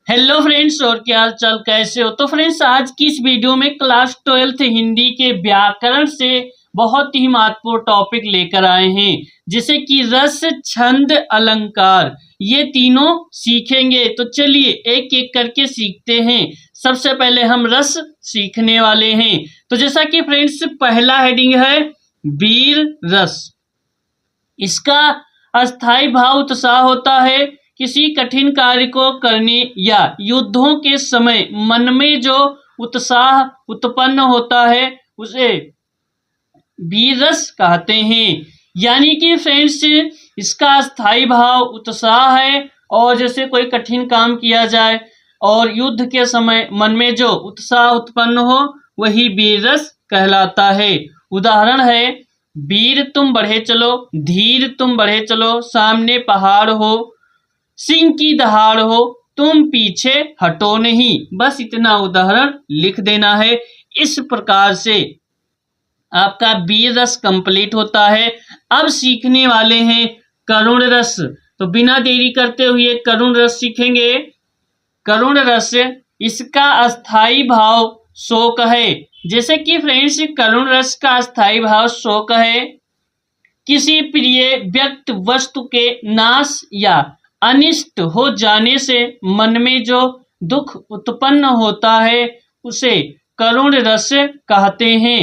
Hello friends, और क्या हाल चाल, कैसे हो। तो फ्रेंड्स, आज की इस वीडियो में क्लास 12th हिंदी के व्याकरण से बहुत ही महत्वपूर्ण टॉपिक लेकर आए हैं, जैसे कि रस, छंद, अलंकार। ये तीनों सीखेंगे। तो चलिए एक एक करके सीखते हैं। सबसे पहले हम रस सीखने वाले हैं। तो जैसा कि फ्रेंड्स, पहला हेडिंग है वीर रस। इसका अस्थाई भाव उत्साह होता है। किसी कठिन कार्य को करने या युद्धों के समय मन में जो उत्साह उत्पन्न होता है उसे वीर रस कहते हैं। यानी कि फ्रेंड्स, इसका अस्थाई भाव उत्साह है, और जैसे कोई कठिन काम किया जाए और युद्ध के समय मन में जो उत्साह उत्पन्न हो वही वीर रस कहलाता है। उदाहरण है, वीर तुम बढ़े चलो, धीर तुम बढ़े चलो, सामने पहाड़ हो, सिंह की दहाड़ हो, तुम पीछे हटो नहीं। बस इतना उदाहरण लिख देना है। इस प्रकार से आपका वीर रस कंप्लीट होता है। अब सीखने वाले हैं करुण रस। तो बिना देरी करते हुए करुण रस सीखेंगे। करुण रस, इसका अस्थाई भाव शोक है। जैसे कि फ्रेंड्स, करुण रस का अस्थाई भाव शोक है। किसी प्रिय व्यक्ति वस्तु के नाश या अनिष्ट हो जाने से मन में जो दुख उत्पन्न होता है उसे करुण रस कहते हैं।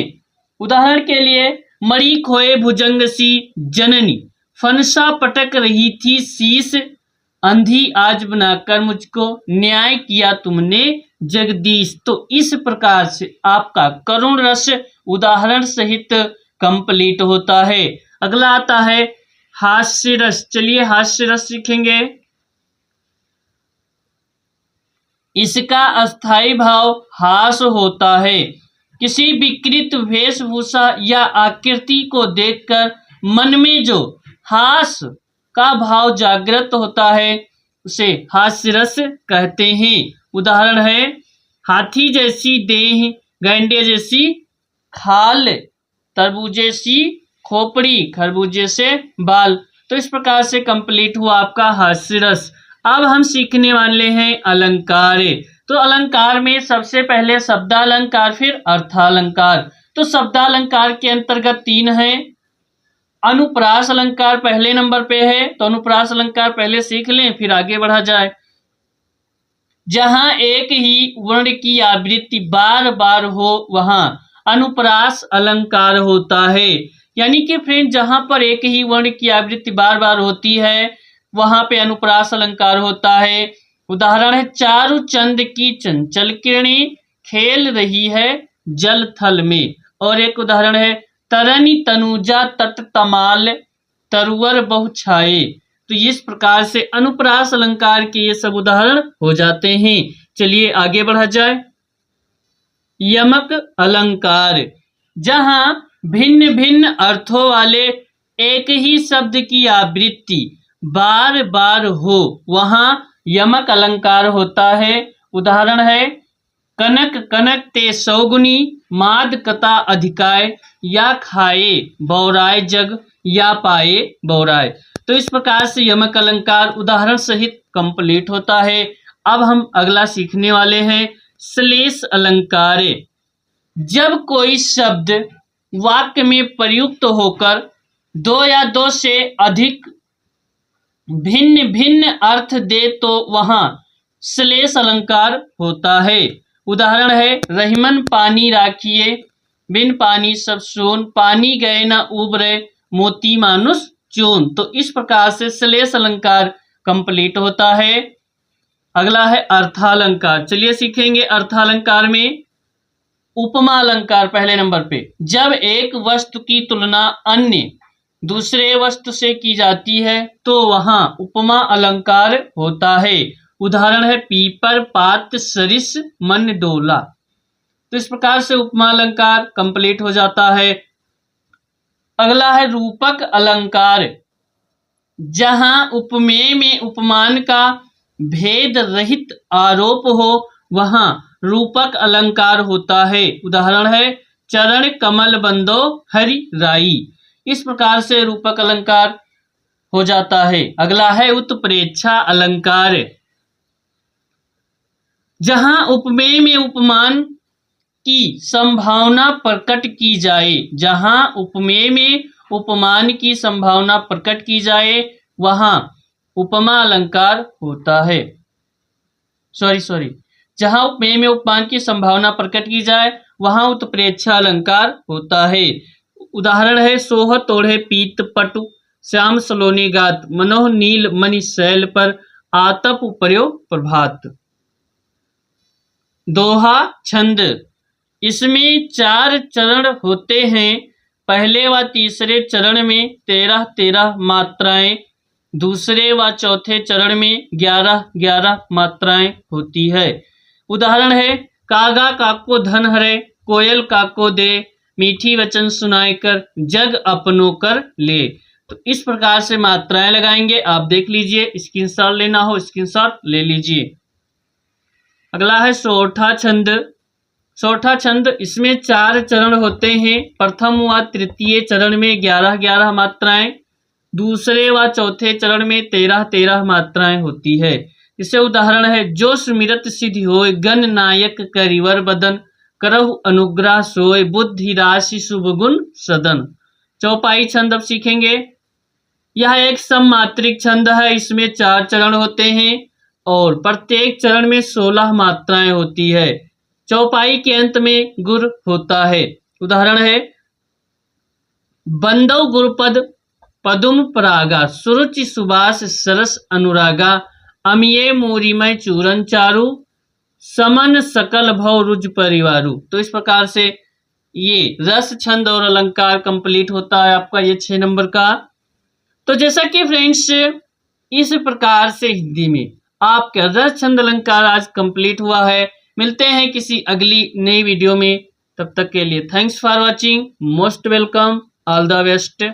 उदाहरण के लिए, मरी खोए भुजंग सी जननी, फनसा पटक रही थी शीश, अंधी आज बनाकर मुझको, न्याय किया तुमने जगदीश। तो इस प्रकार से आपका करुण रस उदाहरण सहित कंप्लीट होता है। अगला आता है हास्य रस। चलिए हास्य रस सीखेंगे। इसका अस्थाई भाव हास होता है। किसी विकृत वेशभूषा या आकृति को देखकर मन में जो हास का भाव जागृत होता है उसे हास्य रस कहते हैं। उदाहरण है, हाथी जैसी देह, गैंडे जैसी खाल, तरबूजे सी खोपड़ी, खरबूजे से बाल। तो इस प्रकार से कंप्लीट हुआ आपका हास्य रस। अब हम सीखने वाले हैं अलंकार। तो अलंकार में सबसे पहले शब्दालंकार, फिर अर्थालंकार। तो शब्दालंकार के अंतर्गत तीन हैं। अनुप्रास अलंकार पहले नंबर पे है, तो अनुप्रास अलंकार पहले सीख लें फिर आगे बढ़ा जाए। जहां एक ही वर्ण की आवृत्ति बार बार हो वहां अनुप्रास अलंकार होता है। यानी कि फ्रेंड, जहां पर एक ही वर्ण की आवृत्ति बार बार होती है वहां पे अनुप्रास अलंकार होता है। उदाहरण है, चारु चंद की चंचल किरणें खेल रही है जल थल में। और एक उदाहरण है, तरनी तनुजा तट तमाल, तरुवर बहु छाए। तो इस प्रकार से अनुप्रास अलंकार के ये सब उदाहरण हो जाते हैं। चलिए आगे बढ़ा जाए। यमक अलंकार, जहां भिन्न भिन्न अर्थों वाले एक ही शब्द की आवृत्ति बार बार हो वहां यमक अलंकार होता है। उदाहरण है, कनक कनक ते सौगुनी, माद कता अधिकाय, या खाए बौराय जग, या पाए बौराय। तो इस प्रकार से यमक अलंकार उदाहरण सहित कंप्लीट होता है। अब हम अगला सीखने वाले हैं श्लेष अलंकार। जब कोई शब्द वाक्य में प्रयुक्त होकर दो या दो से अधिक भिन्न भिन्न अर्थ दे तो वहां श्लेष अलंकार होता है। उदाहरण है, रहीमन पानी राखिए, बिन पानी सब सोन, पानी गए न उबरे, मोती मानुष चून। तो इस प्रकार से श्लेष अलंकार कंप्लीट होता है। अगला है अर्थालंकार। चलिए सीखेंगे। अर्थालंकार में उपमा अलंकार पहले नंबर पे। जब एक वस्तु की तुलना अन्य दूसरे वस्तु से की जाती है तो वहां उपमा अलंकार होता है। उदाहरण है, पीपर पात सरिस मन डोला। तो इस प्रकार से उपमा अलंकार कंप्लीट हो जाता है। अगला है रूपक अलंकार, जहां उपमेय में उपमान का भेद रहित आरोप हो वहां रूपक अलंकार होता है। उदाहरण है, चरण कमल बंदो हरि राई। इस प्रकार से रूपक अलंकार हो जाता है। अगला है उत्प्रेक्षा अलंकार, जहाँ उपमेय में उपमान की संभावना प्रकट की जाए, जहाँ उपमेय में उपमान की संभावना प्रकट की जाए वहाँ उपमा अलंकार होता है। जहाँ उपमेय में उपमान की संभावना प्रकट की जाए वहाँ उत्प्रेक्षा अलंकार होता है। उदाहरण है सोह तोड़े पीत पटु, श्याम सलोनी गात, मनोह नील मणि शैल पर, आतप उपर्यो प्रभात। दोहा छंद, इसमें 4 चरण होते हैं। पहले व तीसरे चरण में 13-13 मात्राएं, दूसरे व चौथे चरण में 11-11 मात्राएं होती है। उदाहरण है कागा काको धन हरे, कोयल काको दे, मीठी वचन सुनाए कर, जग अपनों कर ले। तो इस प्रकार से मात्राएं लगाएंगे, आप देख लीजिए, स्क्रीनशॉट लेना हो स्क्रीनशॉट ले लीजिए। अगला है सोठा छंद। सोठा छंद, इसमें 4 चरण होते हैं। प्रथम व तृतीय चरण में 11-11 मात्राएं, दूसरे व चौथे चरण में 13-13 मात्राएं होती है। इससे उदाहरण है जो सुमिरत सिद्धि होय, गण नायक करिवर बदन, करहु अनुग्रह सोय, बुद्धि राशि शुभ गुण सदन। चौपाई छंद अब सीखेंगे। यह एक सममात्रिक छंद है, इसमें 4 चरण होते हैं और प्रत्येक चरण में 16 मात्राएं होती है। चौपाई के अंत में गुर होता है। उदाहरण है बंदव गुरुपद पदुम परागा, सुरुचि सुबास सरस अनुरागा, अमिये मोरीमय चूरन चारु, समन सकल भव रुज परिवारु। तो इस प्रकार से ये रस छंद और अलंकार कंप्लीट होता है आपका ये 6 नंबर का। तो जैसा कि फ्रेंड्स इस प्रकार से हिंदी में आपका रस छंद अलंकार आज कंप्लीट हुआ है। मिलते हैं किसी अगली नई वीडियो में, तब तक के लिए thanks for watching, most welcome, all the best.